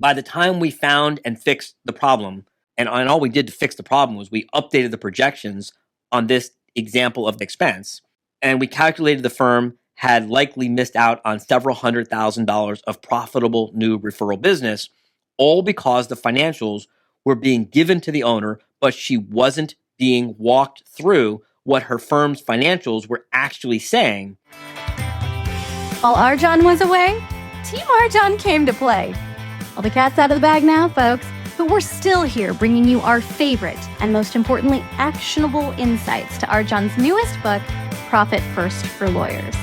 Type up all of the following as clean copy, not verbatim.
By the time we found and fixed the problem, and all we did to fix the problem was we updated the projections on this example of expense, and we calculated the firm had likely missed out on several $100,000 of profitable new referral business, all because the financials were being given to the owner, but she wasn't being walked through what her firm's financials were actually saying. While RJon was away, Team RJon came to play. Well, the cat's out of the bag now, folks, but we're still here bringing you our favorite and most importantly, actionable insights to RJon's newest book, Profit First for Lawyers.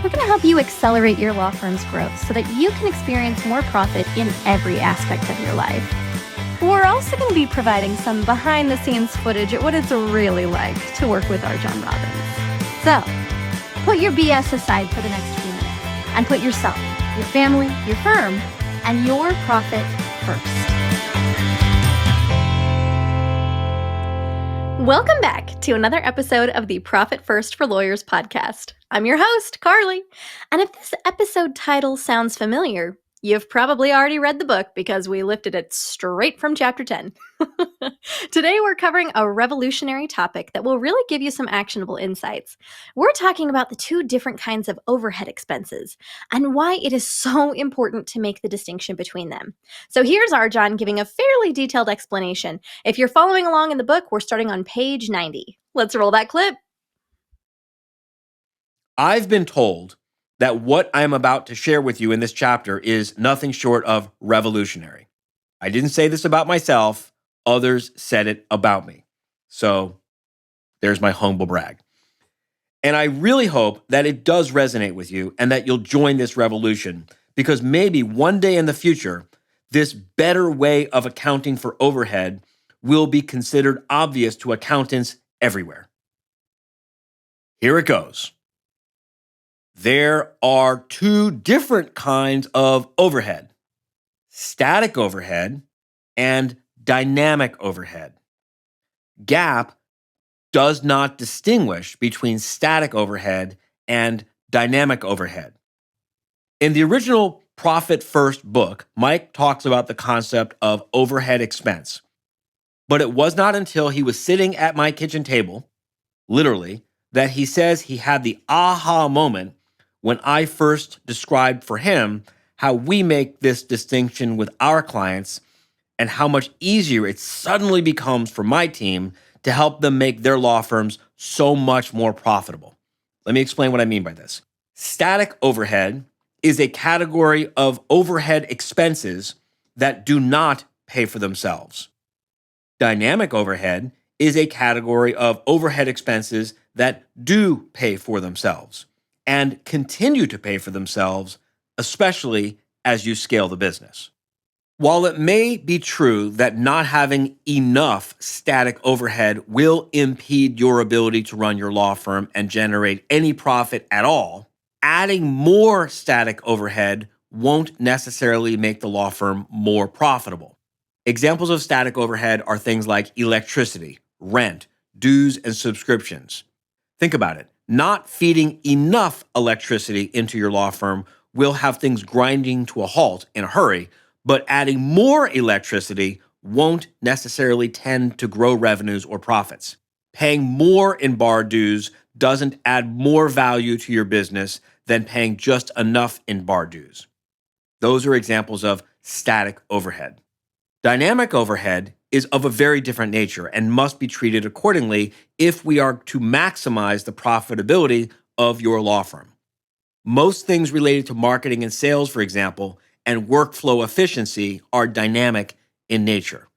We're going to help you accelerate your law firm's growth so that you can experience more profit in every aspect of your life. We're also going to be providing some behind-the-scenes footage at what it's really like to work with RJon Robbins. So, put your BS aside for the next few minutes and put yourself, your family, your firm, and your profit first. Welcome back to another episode of the Profit First for Lawyers podcast. I'm your host, Carly. And if this episode title sounds familiar, you've probably already read the book because we lifted it straight from chapter 10. Today, we're covering a revolutionary topic that will really give you some actionable insights. We're talking about the two different kinds of overhead expenses and why it is so important to make the distinction between them. So here's RJon giving a fairly detailed explanation. If you're following along in the book, we're starting on page 90. Let's roll that clip. I've been told that what I'm about to share with you in this chapter is nothing short of revolutionary. I didn't say this about myself. Others said it about me. So there's my humble brag. And I really hope that it does resonate with you and that you'll join this revolution, because maybe one day in the future, this better way of accounting for overhead will be considered obvious to accountants everywhere. Here it goes. There are two different kinds of overhead: static overhead and dynamic overhead. GAAP does not distinguish between static overhead and dynamic overhead. In the original Profit First book, Mike talks about the concept of overhead expense. But it was not until he was sitting at my kitchen table, literally, that he says he had the aha moment when I first described for him how we make this distinction with our clients and how much easier it suddenly becomes for my team to help them make their law firms so much more profitable. Let me explain what I mean by this. Static overhead is a category of overhead expenses that do not pay for themselves. Dynamic overhead is a category of overhead expenses that do pay for themselves and continue to pay for themselves, especially as you scale the business. While it may be true that not having enough static overhead will impede your ability to run your law firm and generate any profit at all, adding more static overhead won't necessarily make the law firm more profitable. Examples of static overhead are things like electricity, rent, dues, and subscriptions. Think about it. Not feeding enough electricity into your law firm will have things grinding to a halt in a hurry, but adding more electricity won't necessarily tend to grow revenues or profits. Paying more in bar dues doesn't add more value to your business than paying just enough in bar dues. Those are examples of static overhead. Dynamic overhead is of a very different nature and must be treated accordingly if we are to maximize the profitability of your law firm. Most things related to marketing and sales, for example, and workflow efficiency are dynamic in nature.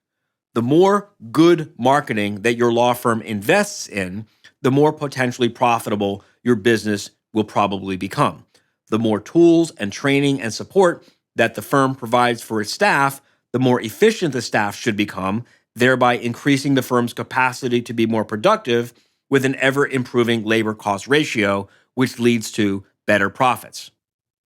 The more good marketing that your law firm invests in, the more potentially profitable your business will probably become. The more tools and training and support that the firm provides for its staff, the more efficient the staff should become, thereby increasing the firm's capacity to be more productive with an ever-improving labor cost ratio, which leads to better profits.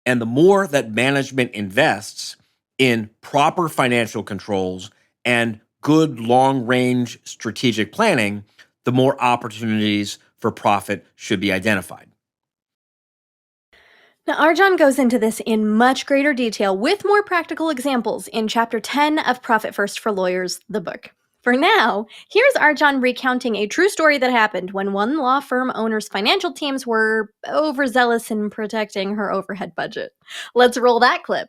And the more that management invests in proper financial controls and good long-range strategic planning, the more opportunities for profit should be identified. Now, RJon goes into this in much greater detail with more practical examples in Chapter 10 of Profit First for Lawyers, the book. For now, here's RJon recounting a true story that happened when one law firm owner's financial teams were overzealous in protecting her overhead budget. Let's roll that clip.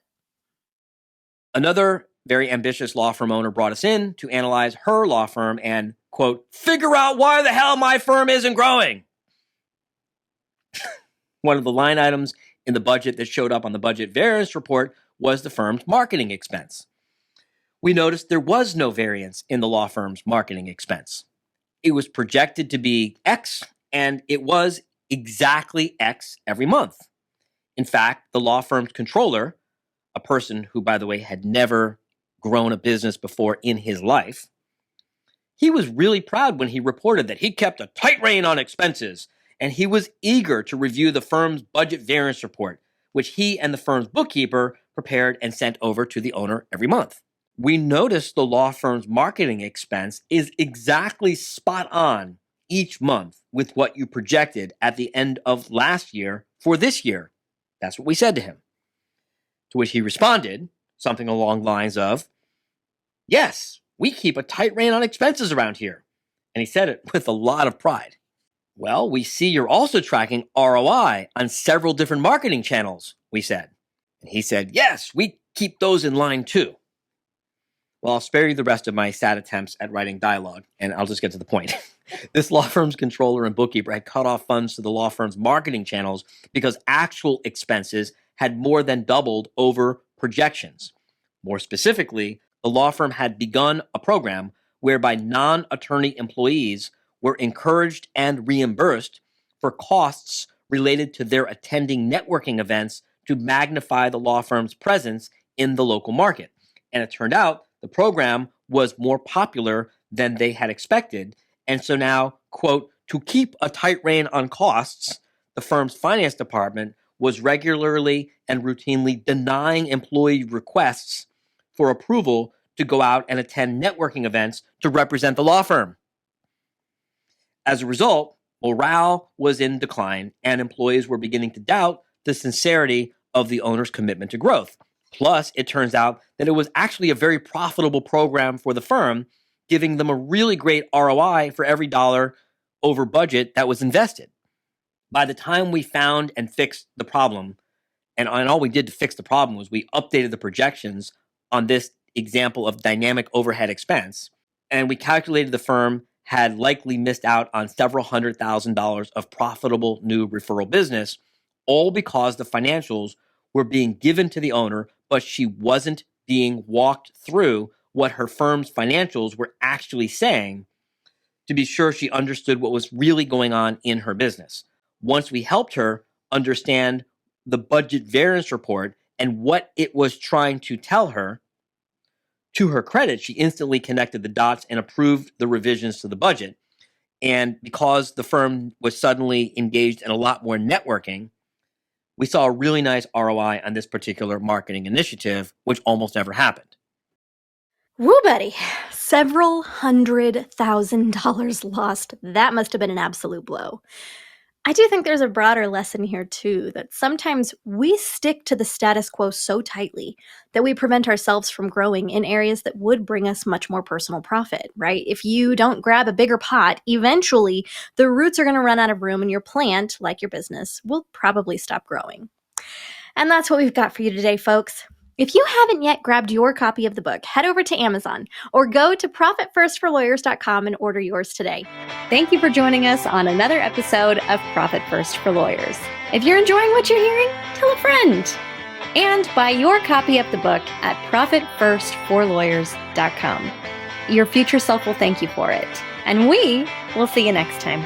Another very ambitious law firm owner brought us in to analyze her law firm and, quote, figure out why the hell my firm isn't growing. One of the line items in the budget that showed up on the budget variance report was the firm's marketing expense. We noticed there was no variance in the law firm's marketing expense. It was projected to be X, and it was exactly X every month. In fact, the law firm's controller, a person who, by the way, had never grown a business before in his life, he was really proud when he reported that he kept a tight rein on expenses, and he was eager to review the firm's budget variance report, which he and the firm's bookkeeper prepared and sent over to the owner every month. We noticed the law firm's marketing expense is exactly spot on each month with what you projected at the end of last year for this year. That's what we said to him. To which he responded, something along the lines of, yes, we keep a tight rein on expenses around here. And he said it with a lot of pride. Well, we see you're also tracking ROI on several different marketing channels, we said. And he said, yes, we keep those in line too. Well, I'll spare you the rest of my sad attempts at writing dialogue, and I'll just get to the point. This law firm's controller and bookkeeper had cut off funds to the law firm's marketing channels because actual expenses had more than doubled over projections. More specifically, the law firm had begun a program whereby non-attorney employees were encouraged and reimbursed for costs related to their attending networking events to magnify the law firm's presence in the local market. And it turned out the program was more popular than they had expected. And so now, quote, to keep a tight rein on costs, the firm's finance department was regularly and routinely denying employee requests for approval to go out and attend networking events to represent the law firm. As a result, morale was in decline and employees were beginning to doubt the sincerity of the owner's commitment to growth. Plus, it turns out that it was actually a very profitable program for the firm, giving them a really great ROI for every dollar over budget that was invested. By the time we found and fixed the problem, and all we did to fix the problem was we updated the projections on this example of dynamic overhead expense, and we calculated the firm had likely missed out on several $100,000 of profitable new referral business, all because the financials were being given to the owner, but she wasn't being walked through what her firm's financials were actually saying to be sure she understood what was really going on in her business. Once we helped her understand the budget variance report and what it was trying to tell her, to her credit, she instantly connected the dots and approved the revisions to the budget. And because the firm was suddenly engaged in a lot more networking, we saw a really nice ROI on this particular marketing initiative, which almost never happened. Woo, buddy. Several $100,000 lost. That must have been an absolute blow. I do think there's a broader lesson here, too, that sometimes we stick to the status quo so tightly that we prevent ourselves from growing in areas that would bring us much more personal profit, right? If you don't grab a bigger pot, eventually the roots are going to run out of room and your plant, like your business, will probably stop growing. And that's what we've got for you today, folks. If you haven't yet grabbed your copy of the book, head over to Amazon or go to ProfitFirstForLawyers.com and order yours today. Thank you for joining us on another episode of Profit First for Lawyers. If you're enjoying what you're hearing, tell a friend. And buy your copy of the book at ProfitFirstForLawyers.com. Your future self will thank you for it. And we will see you next time.